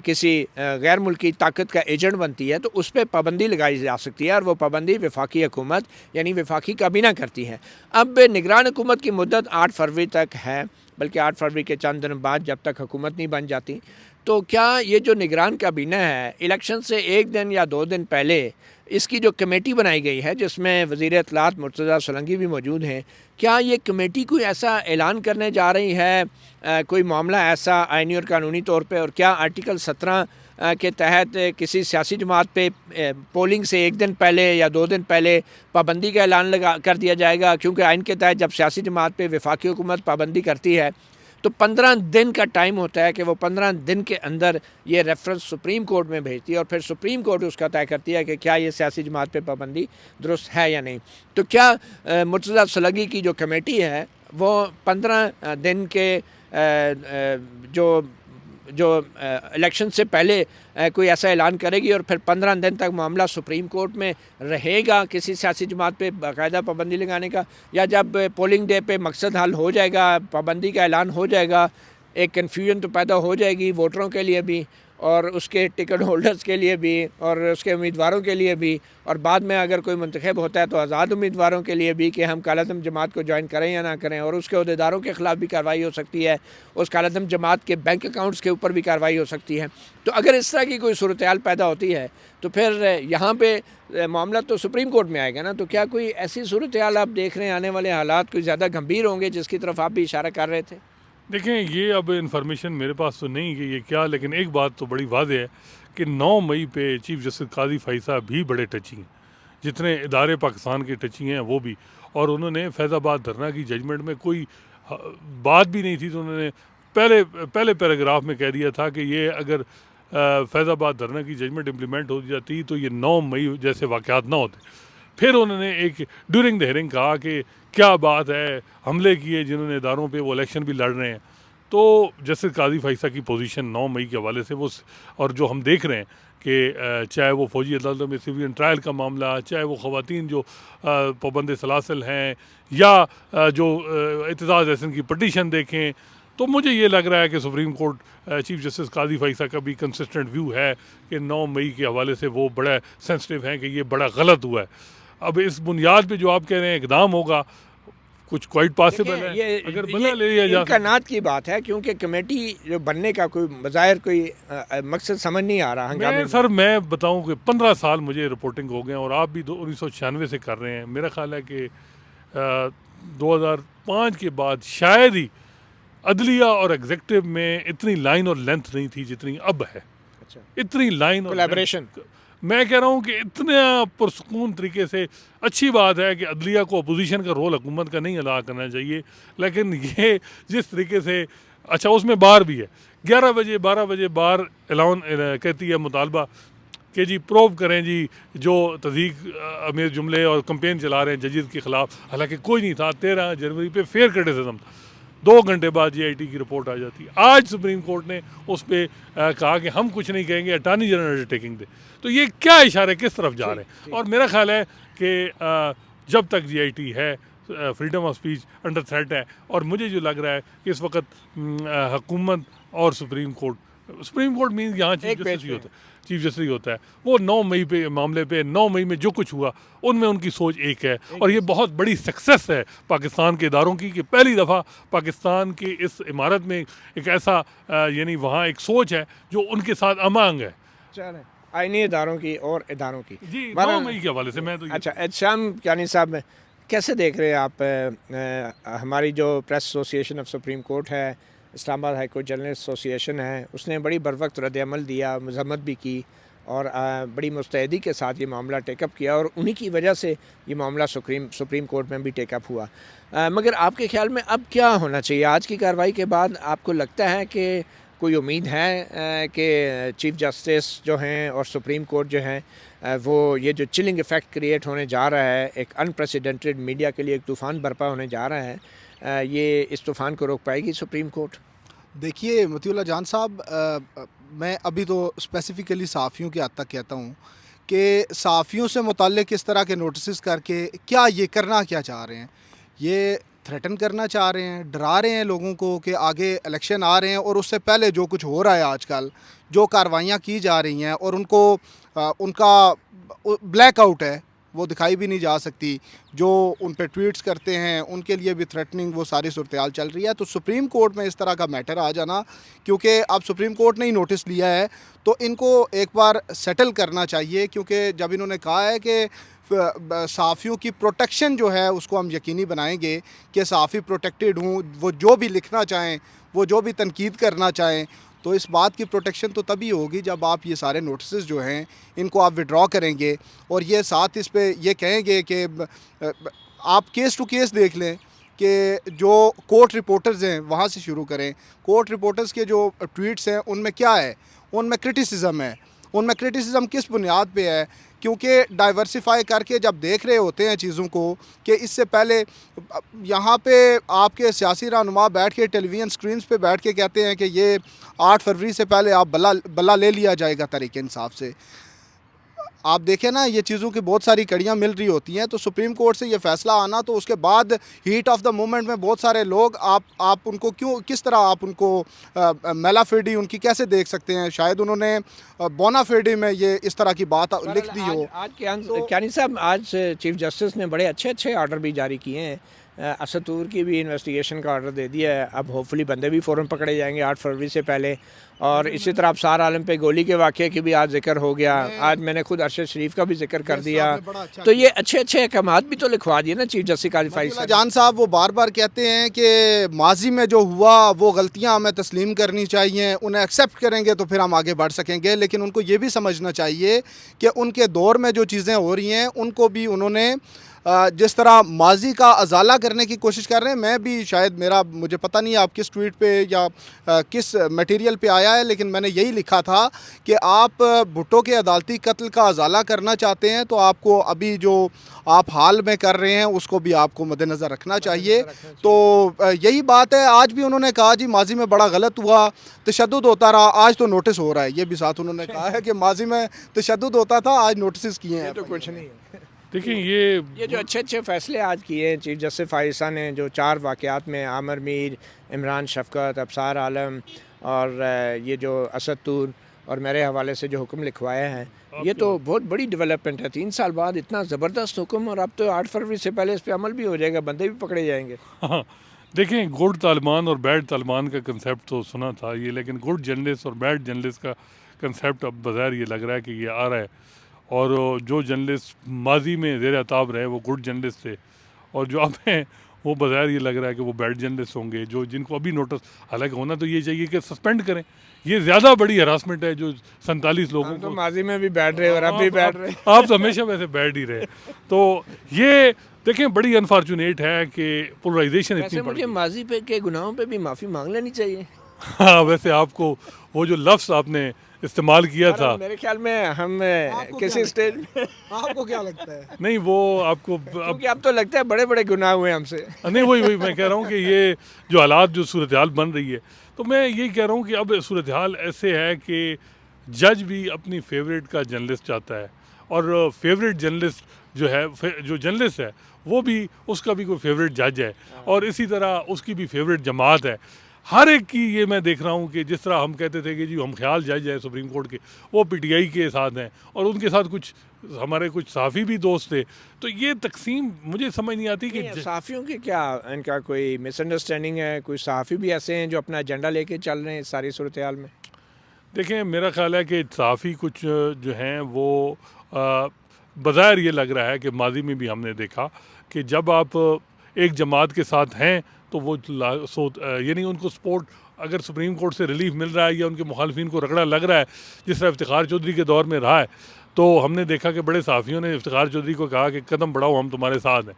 किसी गैर मुल्की ताकत का एजेंट बनती है तो उस पर पाबंदी लगाई जा सकती है और वो पाबंदी वफाकी हुकूमत यानी वफाकी काबीना करती है। अब निगरान हुकूमत की मुद्दत 8 फरवरी तक है, बल्कि 8 फरवरी के चंद दिन बाद जब तक हुकूमत नहीं बन जाती। तो क्या ये जो निगरान काबीना है, इलेक्शन से 1 दिन या 2 दिन पहले इसकी जो कमेटी बनाई गई है जिसमें वज़ीर इत्तलात मुर्तज़ा सोलंकी भी मौजूद हैं, क्या ये कमेटी कोई ऐसा ऐलान करने जा रही है, कोई मामला ऐसा आइनी और कानूनी तौर पे, और क्या आर्टिकल 17 के तहत किसी सियासी जमात पे पोलिंग से 1 दिन पहले या 2 दिन पहले पाबंदी का ऐलान लगा कर दिया जाएगा? क्योंकि आइन के तहत जब सियासी जमात पे वफाकी हुकूमत पाबंदी करती है तो 15 दिन का टाइम होता है कि वो 15 दिन के अंदर ये रेफरेंस सुप्रीम कोर्ट में भेजती है और फिर सुप्रीम कोर्ट उसका तय करती है कि क्या ये सियासी जमात पे पाबंदी दुरुस्त है या नहीं। तो क्या मुर्तज़ा सोलंकी की जो कमेटी है वो 15 दिन के जो इलेक्शन से पहले कोई ऐसा ऐलान करेगी और फिर 15 दिन तक मामला सुप्रीम कोर्ट में रहेगा किसी सियासी जमात पे बाकायदा पाबंदी लगाने का, या जब पोलिंग डे पे मकसद हल हो जाएगा, पाबंदी का ऐलान हो जाएगा, एक कन्फ्यूजन तो पैदा हो जाएगी वोटरों के लिए भी और उसके टिकट होल्डर्स के लिए भी और उसके उम्मीदवारों के लिए भी, और बाद में अगर कोई मुंतखब होता है तो आज़ाद उम्मीदवारों के लिए भी कि हम कालादम जमात को ज्वाइन करें या ना करें, और उसके अहदेदारों के ख़िलाफ़ भी कार्रवाई हो सकती है, उस कालादम जमात के बैंक अकाउंट्स के ऊपर भी कार्रवाई हो सकती है। तो अगर इस तरह की कोई सूरत हाल पैदा होती है तो फिर यहाँ पे मामला तो सुप्रीम कोर्ट में आएगा ना। तो क्या कोई ऐसी सूरत हाल आप देख रहे हैं, आने वाले हालात कोई ज़्यादा गंभीर होंगे जिसकी तरफ आप भी इशारा कर रहे थे? देखें, ये अब इन्फॉर्मेशन मेरे पास तो नहीं कि ये क्या, लेकिन एक बात तो बड़ी वाज़ेह है कि 9 मई पे चीफ जस्टिस काजी फैसला भी बड़े टची हैं, जितने इदारे पाकिस्तान के टची हैं वो भी। और उन्होंने फैज़ाबाद धरना की जजमेंट में कोई बात भी नहीं थी, तो उन्होंने पहले पैराग्राफ में कह दिया था कि ये अगर फैज़ाबाद धरना की जजमेंट इम्प्लीमेंट हो जाती तो ये 9 मई जैसे वाक़यात ना होते। फिर उन्होंने एक ड्यूरिंग द हियरिंग कहा कि क्या बात है, हमले किए जिन्होंने इदारों पे वो इलेक्शन भी लड़ रहे हैं। तो जस्टिस काजी फैसला की पोजीशन 9 मई के हवाले से वो, और जो हम देख रहे हैं कि चाहे वो फ़ौजी अदालतों में सिविलियन ट्रायल का मामला, चाहे वो ख़वातीन जो पाबंद सलासिल हैं या जो एतजाज़ एहसन की पटिशन देखें, तो मुझे ये लग रहा है कि सुप्रीम कोर्ट चीफ जस्टिस काजी फैसला का भी कंसिस्टेंट व्यू है कि 9 मई के हवाले से वो बड़ा सेंसिटिव हैं कि ये बड़ा गलत हुआ है। अब इस बुनियाद पे जो आप कह रहे हैं इकदाम होगा, कुछ क्वाइट पॉसिबल है ये अगर बना ले लिया जाए। इम्कानात की बात है, क्योंकि कमेटी जो बनने का कोई बज़ाहिर कोई मकसद समझ नहीं आ रहा। मैं बताऊं कि 15 साल मुझे रिपोर्टिंग हो गए और आप भी 1996 से कर रहे हैं। मेरा ख्याल है कि 2005 के बाद शायद ही अदलिया और एग्जीक्यूटिव में इतनी लाइन और लेंथ नहीं थी जितनी अब है। अच्छा, इतनी लाइन और कोलैबोरेशन, मैं कह रहा हूँ कि इतना पुरसकून तरीके से, अच्छी बात है कि अदलिया को अपोजिशन का रोल हुकूमत का नहीं अदा करना चाहिए, लेकिन ये जिस तरीके से, अच्छा उसमें बार भी है 11 बजे 12 बजे बार ऐलान कहती है मुतालबा कि जी प्रूव करें जी जो तज़दीक अमीर जुमले और कंपेन चला रहे हैं जजीद के ख़िलाफ़, हालांकि कोई नहीं था। 13 जनवरी पे फेयर क्रिटिसिज्म था। 2 घंटे बाद JIT की रिपोर्ट आ जाती है। आज सुप्रीम कोर्ट ने उस पर कहा कि हम कुछ नहीं कहेंगे, अटॉर्नी जनरल अंडरटेकिंग दे। तो ये क्या इशारे किस तरफ जा रहे हैं? और मेरा ख्याल है कि जब तक JIT है freedom of speech under threat है। और मुझे जो लग रहा है कि इस वक्त हुकूमत और सुप्रीम कोर्ट मीन्स यहाँ चीफ जस्टिस होता है, वो 9 मई पे मामले पे 9 मई में जो कुछ हुआ उनमें उनकी सोच एक है। और ये बहुत बड़ी सक्सेस है पाकिस्तान के इदारों की कि पहली दफ़ा पाकिस्तान की इस इमारत में एक ऐसा यानी वहाँ एक सोच है जो उनके साथ अमांग है। चलें, आईनी इदारों की और इदारों की जी 9 मई के हवाले से मैं तो अच्छा, एहसाम यानी साहब कैसे देख रहे हैं आप हमारी जो press association of supreme court है, Islamabad high court journalist association है, उसने बड़ी बरवक्त रद्द-ए-अमल दिया, मज़म्मत भी की और बड़ी मुस्तैदी के साथ ये मामला टेकअप किया और उन्हीं की वजह से ये मामला सुप्रीम कोर्ट में भी टेकअप हुआ। मगर आपके ख्याल में अब क्या होना चाहिए? आज की कार्रवाई के बाद आपको लगता है कि कोई उम्मीद है कि चीफ जस्टिस जो हैं और सुप्रीम कोर्ट जो हैं वो ये जो चिलिंग इफ़ेक्ट क्रिएट होने जा रहा है, एक अनप्रेसिडेंटेड मीडिया के लिए एक तूफ़ान बर्पा होने जा रहा है, ये इस तूफ़ान को रोक पाएगी सुप्रीम कोर्ट? देखिए मतीउल्लाह जान साहब, मैं अभी तो स्पेसिफ़िकली सहाफ़ियों की हद तक कहता हूँ कि सहाफ़ियों से मुताल्लिक़ इस तरह के नोटिस करके क्या ये करना क्या चाह रहे हैं? ये थ्रेटन करना चाह रहे हैं, डरा रहे हैं लोगों को कि आगे इलेक्शन आ रहे हैं और उससे पहले जो कुछ हो रहा है आजकल, जो कार्रवाइयाँ की जा रही हैं और उनको उनका ब्लैकआउट है, वो दिखाई भी नहीं जा सकती। जो उन पे ट्वीट्स करते हैं उनके लिए भी थ्रेटनिंग, वो सारी सूरत-ए-हाल चल रही है। तो सुप्रीम कोर्ट में इस तरह का मैटर आ जाना, क्योंकि अब सुप्रीम कोर्ट ने ही नोटिस लिया है तो इनको एक बार सेटल करना चाहिए, क्योंकि जब इन्होंने कहा है कि सहाफ़ियों की प्रोटेक्शन जो है उसको हम यकीनी बनाएंगे कि सहाफ़ी प्रोटेक्टेड हों, वो जो भी लिखना चाहें, वो जो भी तनकीद करना चाहें, तो इस बात की प्रोटेक्शन तो तभी होगी जब आप ये सारे नोटिस जो हैं इनको आप विड्रॉ करेंगे और ये साथ इस पे ये कहेंगे कि आप केस टू केस देख लें कि जो कोर्ट रिपोर्टर्स हैं वहाँ से शुरू करें। कोर्ट रिपोर्टर्स के जो ट्वीट्स हैं उनमें क्या है? उनमें क्रिटिसिज्म है। उनमें क्रिटिसिज्म किस बुनियाद पे है? क्योंकि डाइवर्सिफाई करके जब देख रहे होते हैं चीज़ों को कि इससे पहले यहाँ पे आपके सियासी रहनुमा बैठ के टेलीविज़न स्क्रीन्स पे बैठ के कहते हैं कि ये 8 फरवरी से पहले आप बल्ला ले लिया जाएगा तहरीक इंसाफ से। आप देखें ना, ये चीज़ों की बहुत सारी कड़ियाँ मिल रही होती हैं। तो सुप्रीम कोर्ट से ये फ़ैसला आना, तो उसके बाद हीट ऑफ द मोमेंट में बहुत सारे लोग आप उनको क्यों, किस तरह आप उनको मेलाफिडी उनकी कैसे देख सकते हैं? शायद उन्होंने बोनाफिडी में ये इस तरह की बात लिख दी हो। आज क्यानी साहब, आज चीफ जस्टिस ने बड़े अच्छे ऑर्डर भी जारी किए हैं। असदूर की भी इन्वेस्टिगेशन का ऑर्डर दे दिया है। अब होपफुली बंदे भी फ़ौरन पकड़े जाएंगे 8 फरवरी से पहले। और इसी तरह अबसार आलम पे गोली के वाक़े की भी आज जिक्र हो गया। आज मैंने खुद अरशद शरीफ का भी जिक्र कर दिया। तो ये अच्छे अहकामात भी तो लिखवा दिए ना चीफ जस्टिस काजी फैसल जान साहब। वो बार बार कहते हैं कि माजी में जो हुआ वो गलतियां हमें तस्लीम करनी चाहिए, उन्हें एक्सेप्ट करेंगे तो फिर हम आगे बढ़ सकेंगे। लेकिन उनको ये भी समझना चाहिए कि उनके दौर में जो चीज़ें हो रही हैं उनको भी उन्होंने जिस तरह माजी का अजाला करने की कोशिश कर रहे हैं। मैं भी शायद मुझे पता नहीं आप किस ट्वीट पे या किस मटेरियल पे आया है, लेकिन मैंने यही लिखा था कि आप भुट्टो के अदालती कत्ल का अजाला करना चाहते हैं तो आपको अभी जो आप हाल में कर रहे हैं उसको भी आपको मद्देनज़र रखना चाहिए। तो यही बात है। आज भी उन्होंने कहा जी माजी में बड़ा गलत हुआ, तशद्दुद होता रहा, आज तो नोटिस हो रहा है। ये भी साथ उन्होंने कहा है कि माजी में तशद्दुद होता था, आज नोटिस किए हैं। तो कुछ नहीं है। देखिए ये जो अच्छे फ़ैसले आज किए हैं चीफ जस्टिस फाइसा ने, जो 4 वाक़यात में आमिर मीर, इमरान शफ़क़त, अबसार आलम और ये जो असदूर और मेरे हवाले से जो हुक्म लिखवाया है, ये तो बहुत बड़ी डेवलपमेंट है। 3 साल बाद इतना ज़बरदस्त हुक्म, और अब तो 8 फरवरी से पहले इस पर अमल भी हो जाएगा, बंदे भी पकड़े जाएंगे। हाँ, देखें गुड तालिबान और बैड तालिबान का कंसेप्ट तो सुना था ये, लेकिन गुड जर्नलिस्ट और बैड जर्नलिस्ट का कंसेप्ट अब बज़ाहिर ये लग रहा है कि ये आ रहा है। और जो जर्नलिस्ट माजी में ज़ेर अताब रहे वो गुड जर्नलिस्ट थे, और जो अब हैं वो बज़ाहिर ये लग रहा है कि वो बैड जर्नलिस्ट होंगे, जो जिनको अभी नोटिस, हालांकि होना तो ये चाहिए कि सस्पेंड करें। ये ज़्यादा बड़ी हरासमेंट है जो 47 लोगों तो को। माजी में भी बैठ रहे और अब भी बैठ रहे। आप तो हमेशा वैसे बैठ ही रहे। तो ये देखें बड़ी अनफॉर्चुनेट है कि पोलराइजेशन इतनी मुझे माजी पे के गुनाहों पे भी माफ़ी मांग लेनी चाहिए। हाँ, वैसे आपको वो जो लफ्ज़ आपने इस्तेमाल किया था, मेरे ख्याल में हम आपको किसी क्या स्टेज में आपको क्या लगता है? नहीं वो आपको क्योंकि अब तो लगता है बड़े बड़े गुनाह हुए हमसे। नहीं वही मैं कह रहा हूँ कि ये जो हालात जो सूरत हाल बन रही है, तो मैं यही कह रहा हूँ कि अब सूरत हाल ऐसे है कि जज भी अपनी फेवरेट का जर्नलिस्ट चाहता है, और फेवरेट जर्नलिस्ट जो है जो जर्नलिस्ट है वो भी, उसका भी कोई फेवरेट जज है, और इसी तरह उसकी भी फेवरेट जमात है। हर एक की ये मैं देख रहा हूँ कि जिस तरह हम कहते थे कि जी हम ख्याल जज है सुप्रीम कोर्ट के, वो पीटीआई के साथ हैं, और उनके साथ कुछ हमारे कुछ सहाफ़ी भी दोस्त थे। तो ये तकसीम मुझे समझ नहीं आती कि सहाफ़ियों की क्या इनका कोई मिसअंडरस्टैंडिंग है? कोई सहाफ़ी भी ऐसे हैं जो अपना एजेंडा लेके चल रहे हैं इस सारी सूरत हाल में? देखें, मेरा ख़्याल है कि सहाफ़ी कुछ जो हैं वो बज़ाहिर ये लग रहा है कि माजी में भी हमने देखा कि जब आप एक जमात के साथ हैं तो वो यानी उनको सपोर्ट, अगर सुप्रीम कोर्ट से रिलीफ मिल रहा है या उनके मुखालफिन को रगड़ा लग रहा है, जिस तरह इफ्तिखार चौधरी के दौर में रहा है, तो हमने देखा कि बड़े सहाफ़ियों ने इफ्तिखार चौधरी को कहा कि कदम बढ़ाओ, हम तुम्हारे साथ हैं।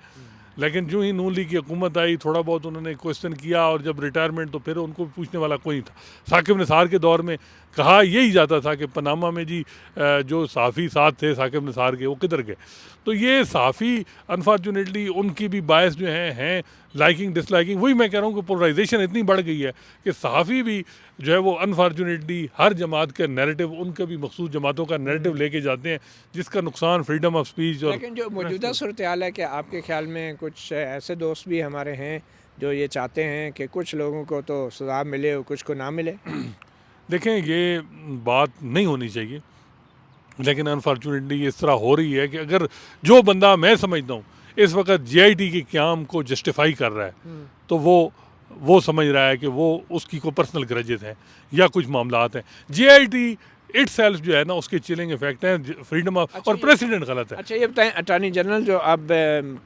लेकिन जो ही नून लीग की हुकूमत आई, थोड़ा बहुत उन्होंने क्वेश्चन किया, और जब रिटायरमेंट तो फिर उनको पूछने वाला कोई नहीं था। साकिब निसार के दौर में कहा यही जाता था कि पनामा में जी जो सहाफ़ी साथ थे साकिब निसार के, वो किधर गए। तो ये सहाफ़ी अनफॉर्चुनेटली उनकी भी बायस जो हैं लाइकिंग डिसलाइकिंग, वही मैं कह रहा हूँ कि पोलराइजेशन इतनी बढ़ गई है कि सहाफ़ी भी जो है वो अनफॉर्चुनेटली हर जमात का नैरेटिव, उनके भी मखसूस जमातों का नैरेटिव लेके जाते हैं, जिसका नुकसान फ्रीडम ऑफ स्पीच और लेकिन जो मौजूदा सूरत हाल है कि आपके ख्याल में कुछ ऐसे दोस्त भी हमारे हैं जो ये चाहते हैं कि कुछ लोगों को तो सज़ा मिले और कुछ को ना मिले? देखें, ये बात नहीं होनी चाहिए, लेकिन अनफॉर्चुनेटली इस तरह हो रही है कि अगर जो बंदा, मैं समझता हूँ इस वक्त जेआईटी के क़याम को जस्टिफाई कर रहा है, तो वो समझ रहा है कि वो उसकी कोई पर्सनल ग्रजेस हैं या कुछ मामलात हैं। जेआईटी इटसेल्फ जो है ना, उसके चिलिंग इफेक्ट हैं फ्रीडम ऑफ, और प्रेसिडेंट गलत है। अच्छा ये बताएं, अटॉर्नी जनरल जो अब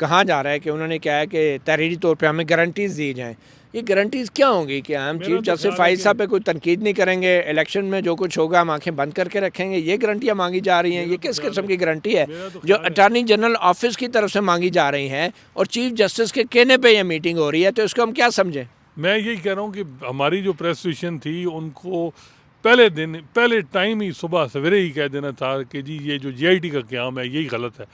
कहा जा रहा है कि उन्होंने क्या है कि तहरीरी तौर पे हमें गारंटीज़ दी जाएं, ये गारंटीज़ क्या होंगी? कि हम मेरा चीफ तो जस्टिस ख्याल है फाइज कि- साहब पे कोई तनकीद नहीं करेंगे, इलेक्शन में जो कुछ होगा हम आंखें बंद करके रखेंगे, ये गारंटियाँ मांगी जा रही हैं? ये किस किस्म की गारंटी है मेरा तो जो ख्याल है- अटॉर्नी जनरल ऑफिस की तरफ से मांगी जा रही हैं और चीफ जस्टिस के कहने पे ये मीटिंग हो रही है? तो इसको हम क्या समझें? मैं यही कह रहा हूँ कि हमारी जो प्रेस स्टेशन थी, उनको पहले टाइम ही सुबह सवेरे ही कह देना था कि जी ये जो जेआईटी का क़याम है यही गलत है।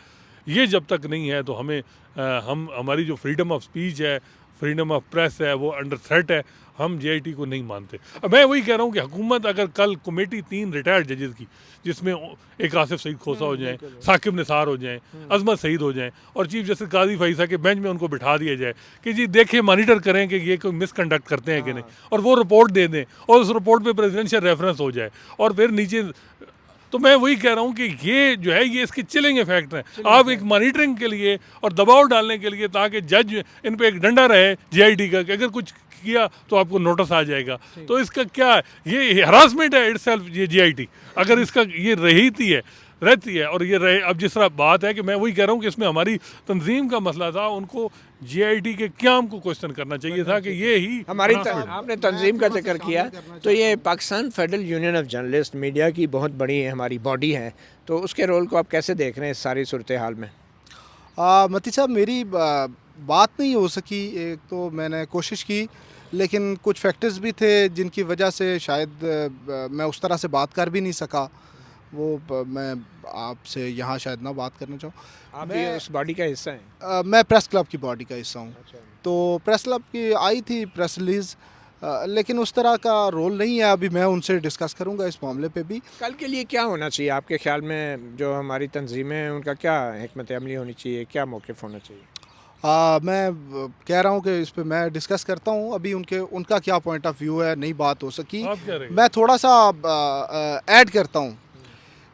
ये जब तक नहीं है तो हम हमारी जो फ्रीडम ऑफ स्पीच है, फ्रीडम ऑफ प्रेस है, वो अंडर थ्रेट है। हम जेआईटी को नहीं मानते। अब मैं वही कह रहा हूँ कि हुकूमत अगर कल कमेटी 3 रिटायर्ड जजेस की, जिसमें एक आसिफ सईद खोसा हो जाएं, साकिब निसार हो जाएं, अजमत सईद हो जाएं, और चीफ जस्टिस काजी फैसा के बेंच में उनको बिठा दिया जाए कि जी देखें, मॉनिटर करें कि ये कोई मिसकंडक्ट करते हैं कि नहीं, और वो रिपोर्ट दे दें, और उस रिपोर्ट पे प्रेसिडेंशियल रेफरेंस हो जाए, और फिर नीचे। तो मैं वही कह रहा हूँ कि ये जो है ये इसके चिलिंग इफेक्ट हैं। आप एक मॉनिटरिंग के लिए और दबाव डालने के लिए, ताकि जज इन पे एक डंडा रहे जेआईटी का कि अगर कुछ किया तो आपको नोटिस आ जाएगा। तो इसका क्या है, ये हरासमेंट है इटसेल्फ, ये जेआईटी अगर इसका ये रहती है और ये रहे। अब जिस तरह बात है कि मैं वही कह रहा हूँ कि इसमें हमारी तंजीम का मसला था, उनको जेआईटी के क़याम को क्वेश्चन करना चाहिए था कि ये ही हमारी harassment है। आपने तंजीम का जिक्र किया, तो ये Pakistan federal union of journalist media की बहुत बड़ी हमारी बॉडी है, तो उसके रोल को आप कैसे देख रहे हैं इस सारी सूरत हाल में? मती साहब, मेरी बात नहीं हो सकी। एक तो मैंने कोशिश की, लेकिन कुछ फैक्टर्स भी थे जिनकी वजह से शायद मैं उस तरह से बात कर भी नहीं सका। मैं आपसे यहाँ शायद ना बात करना चाहूँ। आप भी उस बॉडी का हिस्सा हैं? मैं प्रेस क्लब की बॉडी का हिस्सा हूँ। तो प्रेस क्लब की आई थी प्रेस रिलीज़, लेकिन उस तरह का रोल नहीं है। अभी मैं उनसे डिस्कस करूँगा इस मामले पे भी। कल के लिए क्या होना चाहिए आपके ख्याल में? जो हमारी तंजीमें हैं उनका क्या हिकमत अमली होनी चाहिए, क्या मौक़िफ़ होना चाहिए? मैं कह रहा हूँ कि इस पे मैं डिस्कस करता हूँ। अभी उनका क्या पॉइंट ऑफ व्यू है, नहीं बात हो सकी। आप क्या रहेंगे? मैं थोड़ा सा ऐड करता हूँ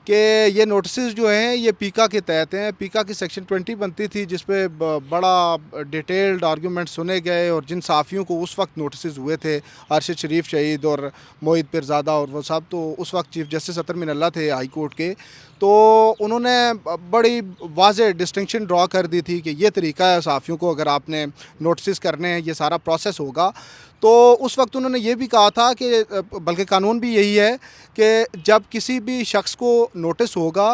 कि ये नोटिस जो हैं ये पीका के तहत हैं। पीका की सेक्शन 20 बनती थी, जिस पे बड़ा डिटेल्ड आर्गूमेंट सुने गए, और जिन साफ़ियों को उस वक्त नोटिस हुए थे, अरशद शरीफ शहीद और मोहित पिरज़ादा और वो सब, तो उस वक्त चीफ जस्टिस अतर मिनल्ला थे हाई कोर्ट के। तो उन्होंने बड़ी वाज़ेह डिस्टिंक्शन ड्रॉ कर दी थी कि ये तरीका है साफ़ियों को, अगर आपने नोटिस करने हैं, ये सारा प्रोसेस होगा। तो उस वक्त उन्होंने ये भी कहा था कि बल्कि कानून भी यही है कि जब किसी भी शख्स को नोटिस होगा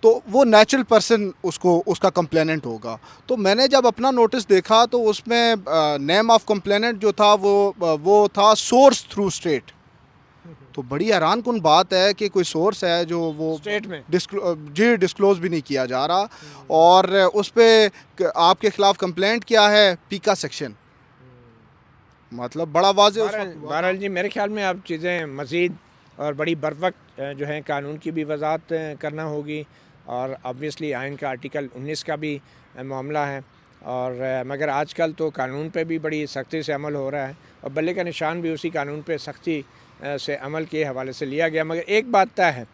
तो वो नेचुरल पर्सन उसका कंप्लेनेंट होगा। तो मैंने जब अपना नोटिस देखा तो उसमें नेम ऑफ कंप्लेनेंट जो था वो था सोर्स थ्रू स्टेट। तो बड़ी हैरान कुन बात है कि कोई सोर्स है जो वो स्टेट में डिस्क्लोज भी नहीं किया जा रहा, और उस पर आपके ख़िलाफ़ कंप्लेंट किया है पीका सेक्शन, मतलब बड़ा वाज़े उस वक्त हुआ। बहरहाल जी, मेरे ख्याल में अब चीज़ें मज़ीद और बड़ी बरवक्त जो है कानून की भी वजाहत करना होगी, और ऑब्वियसली आइन का आर्टिकल 19 का भी मामला है, और मगर आजकल तो कानून पे भी बड़ी सख्ती से अमल हो रहा है, और बल्ले का निशान भी उसी कानून पे सख्ती से अमल के हवाले से लिया गया। मगर एक बात तय है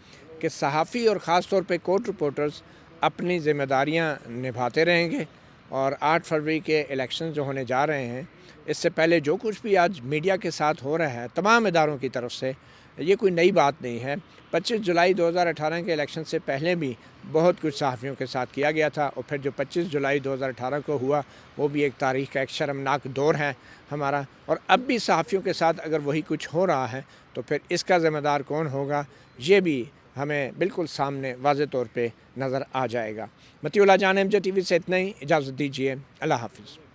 कि सहाफ़ी और ख़ास तौर पे कोर्ट रिपोर्टर्स अपनी ज़िम्मेदारियाँ निभाते रहेंगे, और 8 फरवरी के इलेक्शन जो होने जा रहे हैं, इससे पहले जो कुछ भी आज मीडिया के साथ हो रहा है तमाम इदारों की तरफ से, ये कोई नई बात नहीं है। 25 जुलाई 2018 के इलेक्शन से पहले भी बहुत कुछ सहाफ़ियों के साथ किया गया था, और फिर जो 25 जुलाई 2018 को हुआ वो भी एक तारीख़ का एक शर्मनाक दौर है हमारा, और अब भी सहाफ़ियों के साथ अगर वही कुछ हो रहा है तो फिर इसका ज़िम्मेदार कौन होगा, ये भी हमें बिल्कुल सामने वाज़े तौर पे नज़र आ जाएगा। मतीउल्लाह जान, MJ TV से इतना ही, इजाज़त दीजिए, अल्लाह हाफ़िज़।